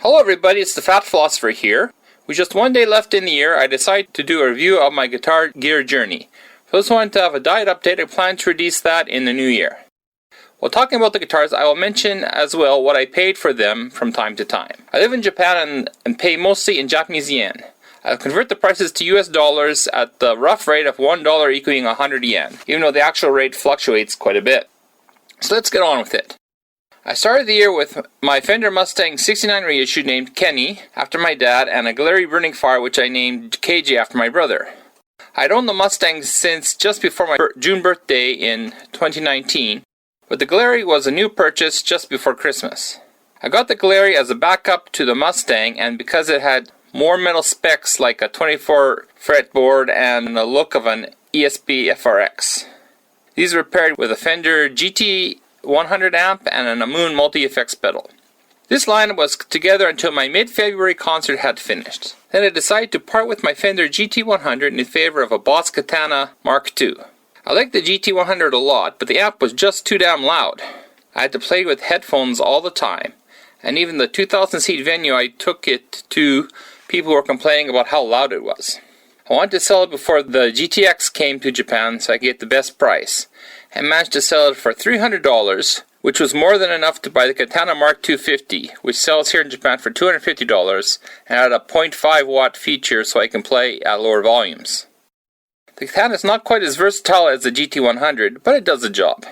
Hello everybody, it's the Fat Philosopher here. With just one day left in the year, I decided to do a review of my guitar gear journey. For those who want to have a diet update, I plan to release that in the new year. While talking about the guitars, I will mention as well what I paid for them from time to time. I live in Japan and pay mostly in Japanese yen. I'll convert the prices to US dollars at the rough rate of $1 equaling 100 yen, even though the actual rate fluctuates quite a bit. So let's get on with it. I started the year with my Fender Mustang 69 reissue named Kenny after my dad, and a Galerie Burning Fire which I named KJ after my brother. I'd owned the Mustang since just before my June birthday in 2019, but the Galerie was a new purchase just before Christmas. I got the Galerie as a backup to the Mustang, and because it had more metal specs like a 24 fretboard and the look of an ESP FRX. These were paired with a Fender GT 100 amp and an Amoon multi-effects pedal. This lineup was together until my mid-February concert had finished. Then I decided to part with my Fender GT100 in favor of a Boss Katana Mark II. I liked the GT100 a lot, but the amp was just too damn loud. I had to play with headphones all the time, and even the 2,000 seat venue I took it to, people were complaining about how loud it was. I wanted to sell it before the GTX came to Japan so I could get the best price, and managed to sell it for $300, which was more than enough to buy the Katana Mark 250, which sells here in Japan for $250, and had a 0.5 watt feature so I can play at lower volumes. The Katana is not quite as versatile as the GT100, but it does the job.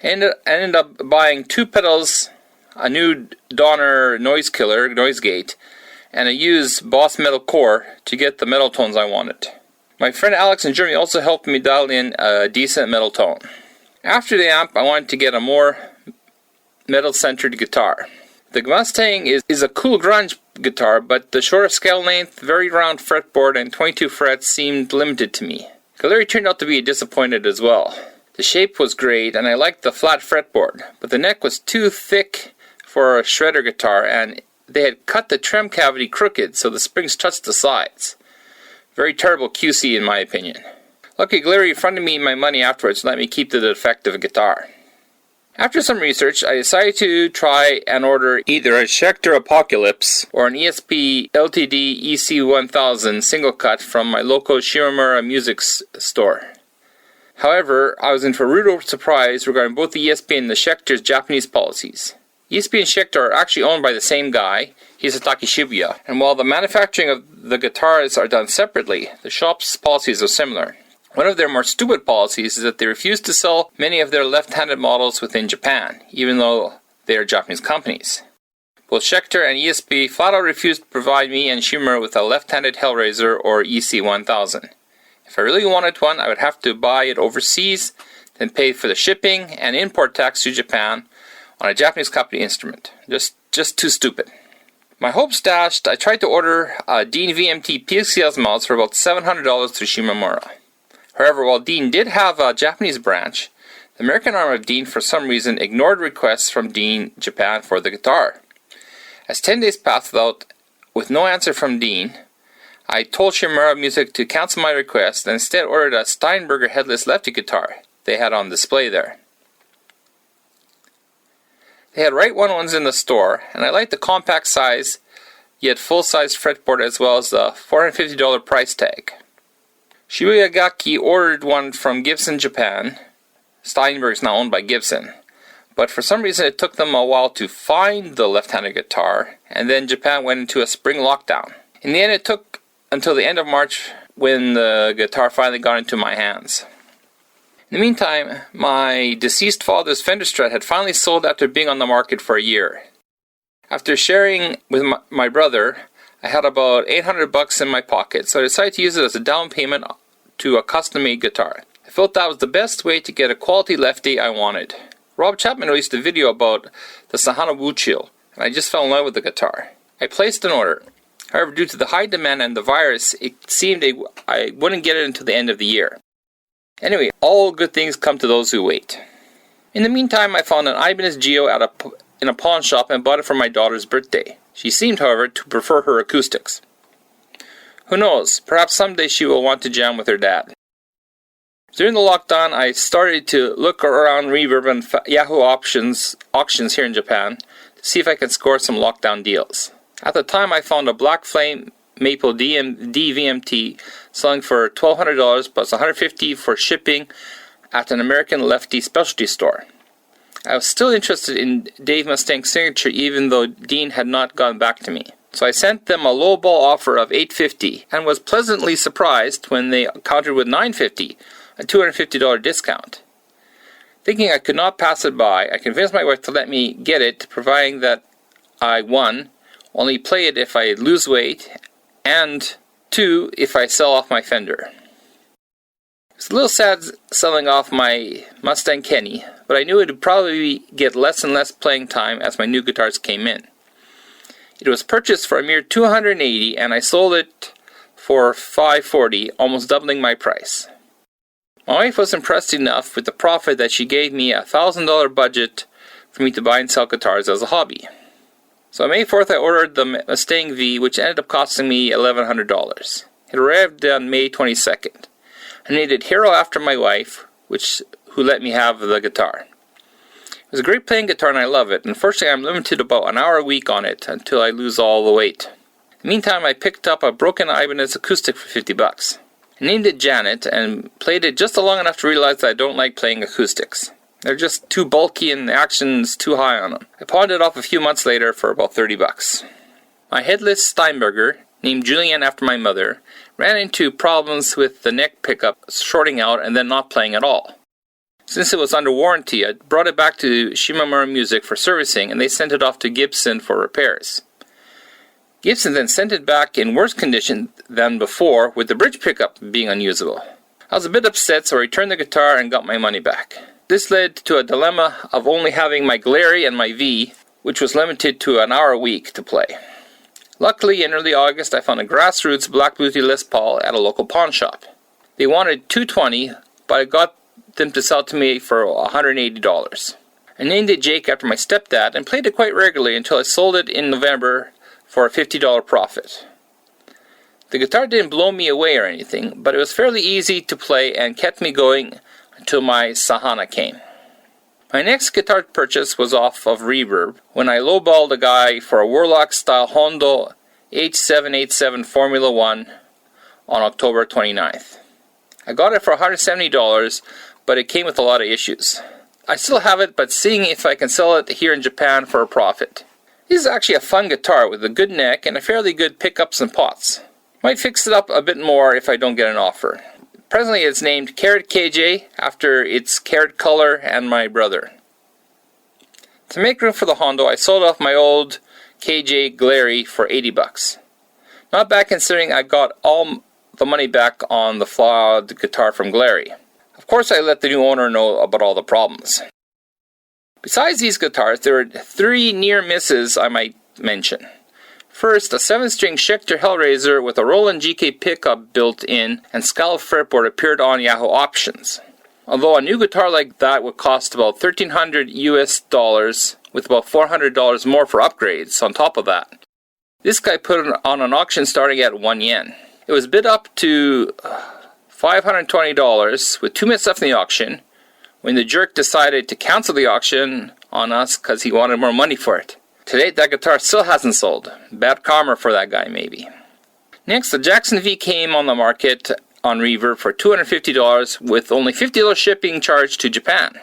I ended up buying two pedals, a new Donner noise gate, and a used Boss metal core to get the metal tones I wanted. My friend Alex in Germany also helped me dial in a decent metal tone. After the amp, I wanted to get a more metal-centered guitar. The Mustang is a cool grunge guitar, but the shorter scale length, very round fretboard, and 22 frets seemed limited to me. Galerie turned out to be disappointed as well. The shape was great, and I liked the flat fretboard, but the neck was too thick for a shredder guitar, and they had cut the trem cavity crooked so the springs touched the sides. Very terrible QC in my opinion. Lucky Galerie refunded me my money afterwards and let me keep the defective guitar. After some research, I decided to try and order either a Schecter Apocalypse or an ESP LTD EC1000 single cut from my local Shimamura music store. However, I was in for a rude surprise regarding both the ESP and the Schecter's Japanese policies. ESP and Schecter are actually owned by the same guy, Hisataki Shibuya, and while the manufacturing of the guitars are done separately, the shop's policies are similar. One of their more stupid policies is that they refuse to sell many of their left-handed models within Japan, even though they are Japanese companies. Both Schecter and ESP flat out refused to provide me and Shimura with a left-handed Hellraiser or EC1000. If I really wanted one, I would have to buy it overseas, then pay for the shipping and import tax to Japan on a Japanese company instrument. Just too stupid. My hopes dashed, I tried to order a Dean VMT PXCS mouse for about $700 through Shimamura. However, while Dean did have a Japanese branch, the American arm of Dean for some reason ignored requests from Dean Japan for the guitar. As 10 days passed with no answer from Dean, I told Shimamura Music to cancel my request and instead ordered a Steinberger headless lefty guitar they had on display there. They had right one ones in the store, and I liked the compact size, yet full-size fretboard as well as the $450 price tag. Shibuya Gaki ordered one from Gibson Japan. Steinberg is now owned by Gibson. But for some reason it took them a while to find the left-handed guitar, and then Japan went into a spring lockdown. In the end it took until the end of March when the guitar finally got into my hands. In the meantime, my deceased father's Fender Strat had finally sold after being on the market for a year. After sharing with my brother, I had about $800 in my pocket, so I decided to use it as a down payment to a custom-made guitar. I felt that was the best way to get a quality lefty I wanted. Rob Chapman released a video about the Sahana Wuchil, and I just fell in love with the guitar. I placed an order. However, due to the high demand and the virus, it seemed I wouldn't get it until the end of the year. Anyway, all good things come to those who wait. In the meantime, I found an Ibanez Geo in a pawn shop and bought it for my daughter's birthday. She seemed, however, to prefer her acoustics. Who knows, perhaps someday she will want to jam with her dad. During the lockdown, I started to look around Reverb and Yahoo auctions here in Japan to see if I could score some lockdown deals. At the time I found a Black Flame Maple DVMT selling for $1,200 plus $150 for shipping at an American lefty specialty store. I was still interested in Dave Mustang's signature even though Dean had not gotten back to me. So I sent them a lowball offer of $850 and was pleasantly surprised when they countered with $950, a $250 discount. Thinking I could not pass it by, I convinced my wife to let me get it, providing that I, 1, only play it if I lose weight, and 2, if I sell off my Fender. It's a little sad selling off my Mustang Kenny, but I knew it would probably get less and less playing time as my new guitars came in. It was purchased for a mere $280 and I sold it for $540, almost doubling my price. My wife was impressed enough with the profit that she gave me a $1,000 budget for me to buy and sell guitars as a hobby. So on May 4th I ordered the Mustang V, which ended up costing me $1,100. It arrived on May 22nd. I named it Hero after my wife, who let me have the guitar. It was a great playing guitar and I love it. Unfortunately, I'm limited to about an hour a week on it until I lose all the weight. In the meantime, I picked up a broken Ibanez acoustic for $50. I named it Janet and played it just long enough to realize that I don't like playing acoustics. They're just too bulky and the action's too high on them. I pawned it off a few months later for about $30. My headless Steinberger, named Julianne after my mother, ran into problems with the neck pickup shorting out and then not playing at all. Since it was under warranty, I brought it back to Shimamura Music for servicing and they sent it off to Gibson for repairs. Gibson then sent it back in worse condition than before, with the bridge pickup being unusable. I was a bit upset, so I returned the guitar and got my money back. This led to a dilemma of only having my Glary and my V, which was limited to an hour a week to play. Luckily, in early August, I found a grassroots Black Beauty Les Paul at a local pawn shop. They wanted $220, but I got them to sell to me for $180. I named it Jake after my stepdad and played it quite regularly until I sold it in November for a $50 profit. The guitar didn't blow me away or anything, but it was fairly easy to play and kept me going until my Sahana came. My next guitar purchase was off of Reverb when I lowballed a guy for a Warlock style Hondo H787 Formula 1 on October 29th. I got it for $170, but it came with a lot of issues. I still have it, but seeing if I can sell it here in Japan for a profit. This is actually a fun guitar with a good neck and a fairly good pickups and pots. Might fix it up a bit more if I don't get an offer. Presently it's named Carrot KJ after its carrot color and my brother. To make room for the Hondo, I sold off my old KJ Glary for $80. Not bad considering I got all the money back on the flawed guitar from Glary. Of course I let the new owner know about all the problems. Besides these guitars, there were 3 near misses I might mention. First, a 7-string Schecter Hellraiser with a Roland GK pickup built in and scalloped fretboard appeared on Yahoo Options. Although a new guitar like that would cost about $1,300 US with about $400 more for upgrades on top of that. This guy put it on an auction starting at 1 yen. It was bid up to $520 with 2 minutes left in the auction when the jerk decided to cancel the auction on us because he wanted more money for it. To date, that guitar still hasn't sold. Bad karma for that guy, maybe. Next, the Jackson V came on the market on Reverb for $250 with only $50 shipping charge to Japan.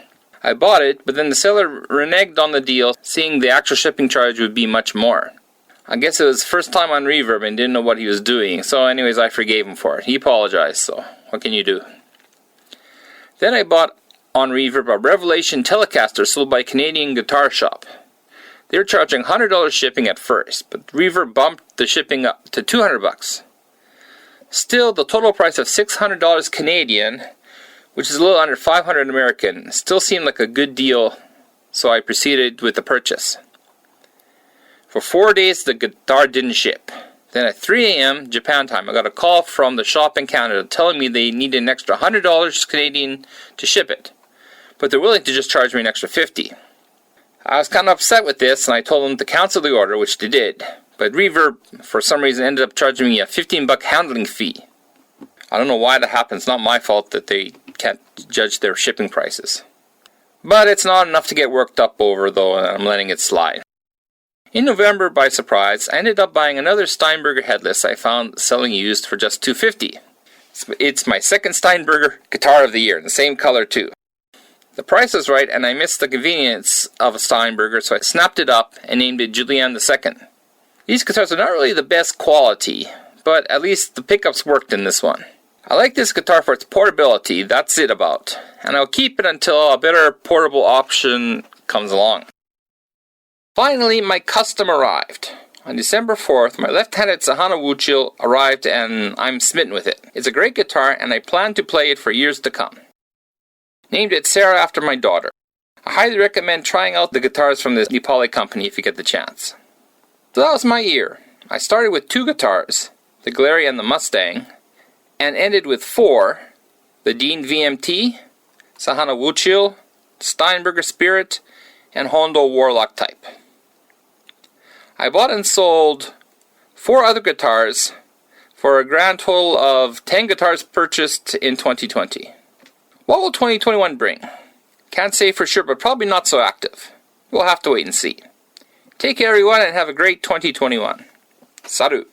I bought it, but then the seller reneged on the deal, seeing the actual shipping charge would be much more. I guess it was his first time on Reverb and didn't know what he was doing, so anyways I forgave him for it. He apologized, so what can you do? Then I bought on Reverb a Revelation Telecaster sold by a Canadian guitar shop. They were charging $100 shipping at first, but Reverb bumped the shipping up to $200. Still, the total price of $600 Canadian, which is a little under $500 American, still seemed like a good deal, so I proceeded with the purchase. For 4 days, the guitar didn't ship. Then at 3 a.m. Japan time, I got a call from the shop in Canada telling me they needed an extra $100 Canadian to ship it, but they're willing to just charge me an extra $50. I was kind of upset with this, and I told them to cancel the order, which they did. But Reverb, for some reason, ended up charging me a $15 handling fee. I don't know why that happens. It's not my fault that they can't judge their shipping prices. But it's not enough to get worked up over, though, and I'm letting it slide. In November, by surprise, I ended up buying another Steinberger headless I found selling used for just $250. It's my second Steinberger guitar of the year, the same color too. The price was right and I missed the convenience of a Steinberger, so I snapped it up and named it Jules II. These guitars are not really the best quality, but at least the pickups worked in this one. I like this guitar for its portability, that's it about, and I'll keep it until a better portable option comes along. Finally, my custom arrived. On December 4th, my left-handed Sahana Wuchil arrived and I'm smitten with it. It's a great guitar and I plan to play it for years to come. Named it Sarah after my daughter. I highly recommend trying out the guitars from this Nepali company if you get the chance. So that was my year. I started with 2 guitars, the Glary and the Mustang, and ended with 4, the Dean VMT, Sahana Wuchil, Steinberger Spirit, and Hondo Warlock type. I bought and sold 4 other guitars for a grand total of 10 guitars purchased in 2020. What will 2021 bring? Can't say for sure, but probably not so active. We'll have to wait and see. Take care everyone and have a great 2021. Salut!